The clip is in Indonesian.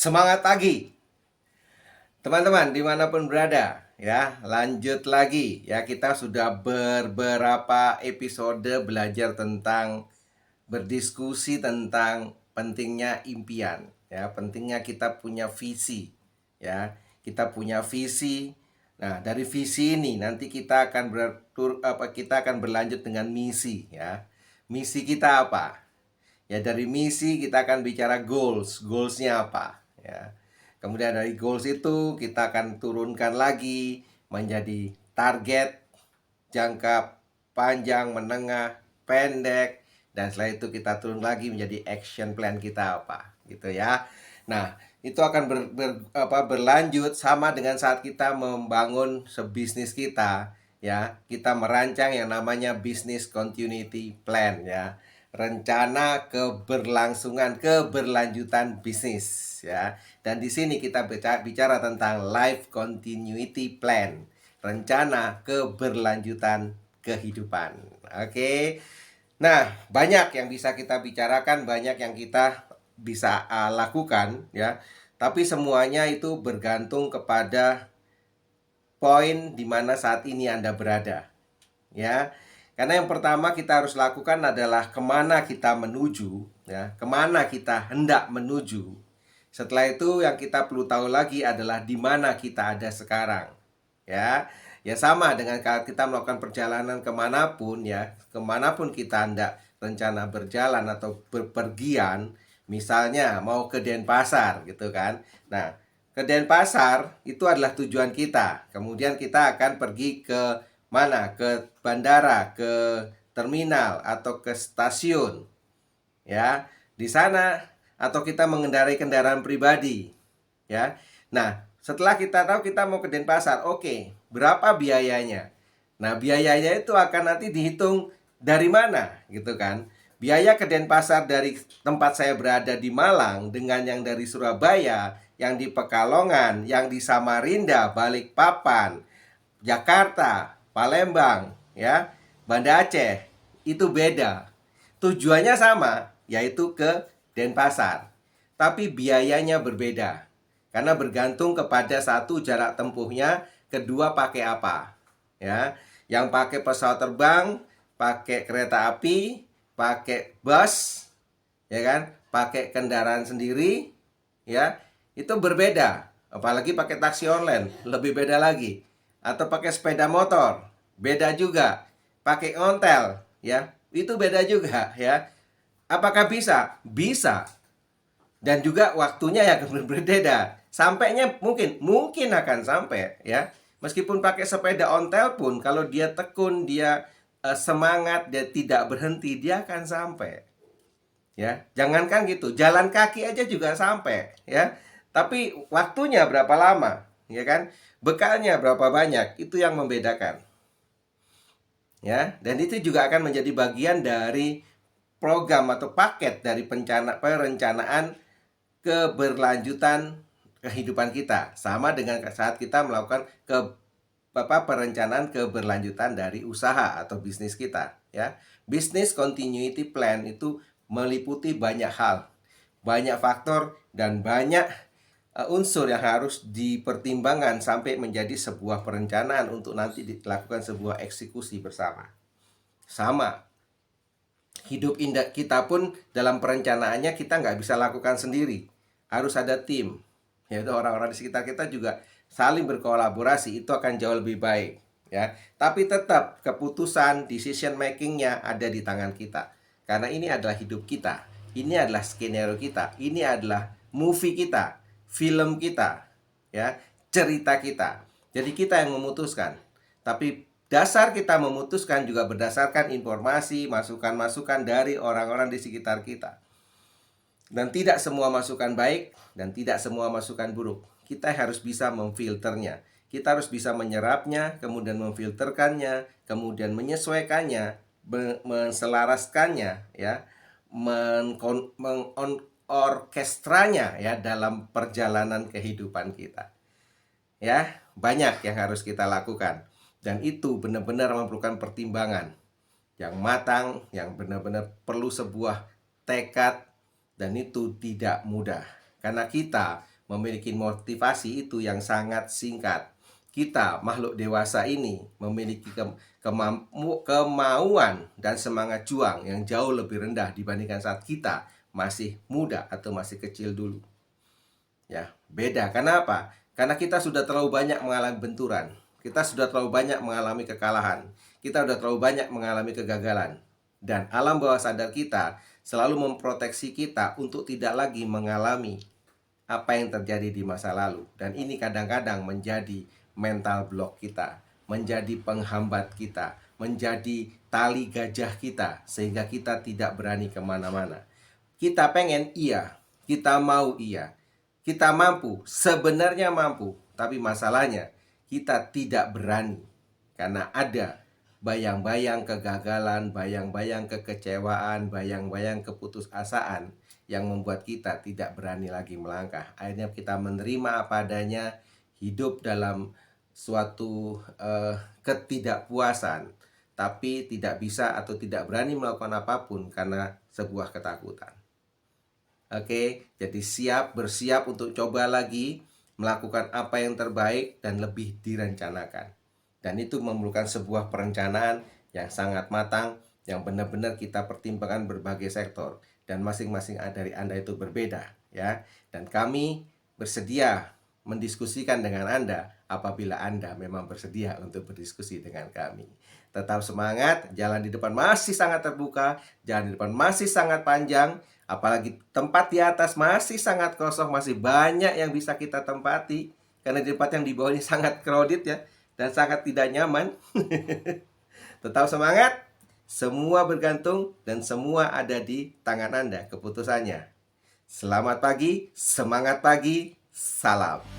Semangat pagi, teman-teman dimanapun berada ya. Lanjut lagi ya, kita sudah beberapa episode belajar tentang berdiskusi tentang pentingnya impian ya, pentingnya kita punya visi ya. Kita punya visi. Nah, dari visi ini nanti kita akan kita akan berlanjut dengan misi ya. Misi kita apa? Ya, dari misi kita akan bicara goalsnya apa ya. Kemudian dari goals itu kita akan turunkan lagi menjadi target jangka panjang, menengah, pendek, dan setelah itu kita turun lagi menjadi action plan kita apa gitu ya. Nah, itu akan berlanjut sama dengan saat kita membangun sebisnis kita ya. Kita merancang yang namanya business continuity plan ya, rencana keberlanjutan bisnis ya. Dan di sini kita bicara tentang life continuity plan, rencana keberlanjutan kehidupan. Oke. Nah, banyak yang bisa kita bicarakan, banyak yang kita bisa lakukan ya. Tapi semuanya itu bergantung kepada poin di mana saat ini Anda berada ya. Karena yang pertama kita harus lakukan adalah kemana kita menuju ya, kemana kita hendak menuju. Setelah itu yang kita perlu tahu lagi adalah di mana kita ada sekarang ya. Ya sama dengan kalau kita melakukan perjalanan kemanapun ya, kemanapun kita hendak rencana berjalan atau berpergian, misalnya mau ke Denpasar gitu kan. Nah, ke Denpasar itu adalah tujuan kita. Kemudian kita akan pergi ke mana? Ke bandara, ke terminal atau ke stasiun. Ya, di sana atau kita mengendarai kendaraan pribadi. Ya. Nah, setelah kita tahu kita mau ke Denpasar, oke, berapa biayanya? Nah, biayanya itu akan nanti dihitung dari mana, gitu kan? Biaya ke Denpasar dari tempat saya berada di Malang dengan yang dari Surabaya, yang di Pekalongan, yang di Samarinda, Balikpapan, Jakarta, Palembang, ya, Banda Aceh, itu beda. Tujuannya sama, yaitu ke Denpasar. Tapi biayanya berbeda. Karena bergantung kepada satu jarak tempuhnya, kedua pakai apa. Ya, yang pakai pesawat terbang, pakai kereta api, pakai bus, ya kan, pakai kendaraan sendiri, ya, itu berbeda. Apalagi pakai taksi online, lebih beda lagi. Atau pakai sepeda motor, beda juga. Pakai ontel, ya, itu beda juga, ya. Apakah bisa? Bisa. Dan juga waktunya yang berbeda. Sampainya mungkin akan sampai ya. Meskipun pakai sepeda ontel pun kalau dia tekun, dia semangat, dia tidak berhenti, dia akan sampai. Ya, jangankan gitu, jalan kaki aja juga sampai ya. Tapi waktunya berapa lama, ya kan? Bekalnya berapa banyak, itu yang membedakan. Ya, dan itu juga akan menjadi bagian dari program atau paket dari perencanaan keberlanjutan kehidupan kita, sama dengan saat kita melakukan perencanaan keberlanjutan dari usaha atau bisnis kita ya. Business continuity plan itu meliputi banyak hal, banyak faktor, dan banyak unsur yang harus dipertimbangkan sampai menjadi sebuah perencanaan untuk nanti dilakukan sebuah eksekusi bersama. Sama, hidup indah kita pun dalam perencanaannya kita nggak bisa lakukan sendiri. Harus ada tim, yaitu orang-orang di sekitar kita juga saling berkolaborasi, itu akan jauh lebih baik ya. Tapi tetap keputusan decision makingnya ada di tangan kita. Karena ini adalah hidup kita. Ini adalah skenario kita. Ini adalah movie kita, film kita, ya, cerita kita. Jadi kita yang memutuskan. Tapi dasar kita memutuskan juga berdasarkan informasi, masukan-masukan dari orang-orang di sekitar kita. Dan tidak semua masukan baik dan tidak semua masukan buruk. Kita harus bisa memfilternya. Kita harus bisa menyerapnya, kemudian memfilterkannya, kemudian menyesuaikannya, menselaraskannya, ya, mengorkestranya ya dalam perjalanan kehidupan kita. Ya, banyak yang harus kita lakukan. Dan itu benar-benar memerlukan pertimbangan yang matang, yang benar-benar perlu sebuah tekad, dan itu tidak mudah. Karena kita memiliki motivasi itu yang sangat singkat. Kita makhluk dewasa ini memiliki kemauan dan semangat juang yang jauh lebih rendah dibandingkan saat kita masih muda atau masih kecil dulu. Ya, beda. Kenapa? Karena kita sudah terlalu banyak mengalami benturan. Kita sudah terlalu banyak mengalami kekalahan. Kita sudah terlalu banyak mengalami kegagalan. Dan alam bawah sadar kita selalu memproteksi kita untuk tidak lagi mengalami apa yang terjadi di masa lalu. Dan ini kadang-kadang menjadi mental block kita, menjadi penghambat kita, menjadi tali gajah kita, sehingga kita tidak berani kemana-mana. Kita pengen iya, kita mau iya, kita mampu, sebenarnya mampu, tapi masalahnya kita tidak berani karena ada bayang-bayang kegagalan, bayang-bayang kekecewaan, bayang-bayang keputusasaan yang membuat kita tidak berani lagi melangkah. Akhirnya kita menerima apa adanya, hidup dalam suatu ketidakpuasan, tapi tidak bisa atau tidak berani melakukan apapun karena sebuah ketakutan. Oke, jadi bersiap untuk coba lagi, melakukan apa yang terbaik dan lebih direncanakan. Dan itu memerlukan sebuah perencanaan yang sangat matang, yang benar-benar kita pertimbangkan berbagai sektor. Dan masing-masing dari Anda itu berbeda, ya. Dan kami bersedia mendiskusikan dengan Anda apabila Anda memang bersedia untuk berdiskusi dengan kami. Tetap semangat, jalan di depan masih sangat terbuka, jalan di depan masih sangat panjang, apalagi tempat di atas masih sangat kosong, masih banyak yang bisa kita tempati. Karena di tempat yang di bawah ini sangat crowded ya, dan sangat tidak nyaman. Tetap semangat, semua bergantung dan semua ada di tangan Anda keputusannya. Selamat pagi, semangat pagi, salam.